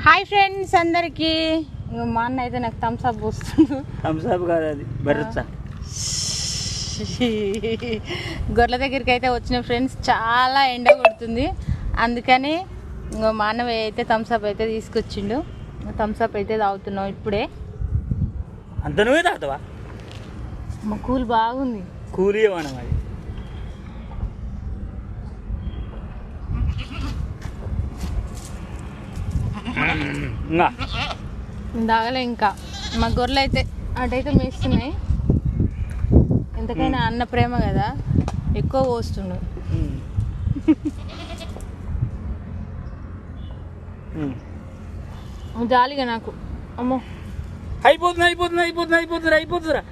Hi friends అందరికి. మా అన్న అయితే నాకు థమ్స్ అప్ పోస్తుండు. థమ్స్ అప్ కాదు అది బెర్రచ్చా. గొర్రెల దగ్గరికి అయితే వచ్చిన ఫ్రెండ్స్, చాలా ఎండ కొడుతుంది. అందుకని మా అన్న అయితే థమ్స్ అప్ అయితే తీసుకొచ్చిండు. థమ్స్ అప్ అయితే తాగుతున్నాం ఇప్పుడే. అంత నువ్వే తాగుతావా? మా కూల్ బాగుంది. కూలీ ఇవ్వడం అది. తాగలే ఇంకా. మా గొర్రెలు అయితే అటైతే మేస్తున్నాయి. ఎంతకైనా అన్న ప్రేమ కదా, ఎక్కువ పోస్తుండు. జాలిగా నాకు. అమ్మో అయిపోతుంది అయిపోతుంది అయిపోతుంది అయిపోతుంది అయిపోతుందిరా.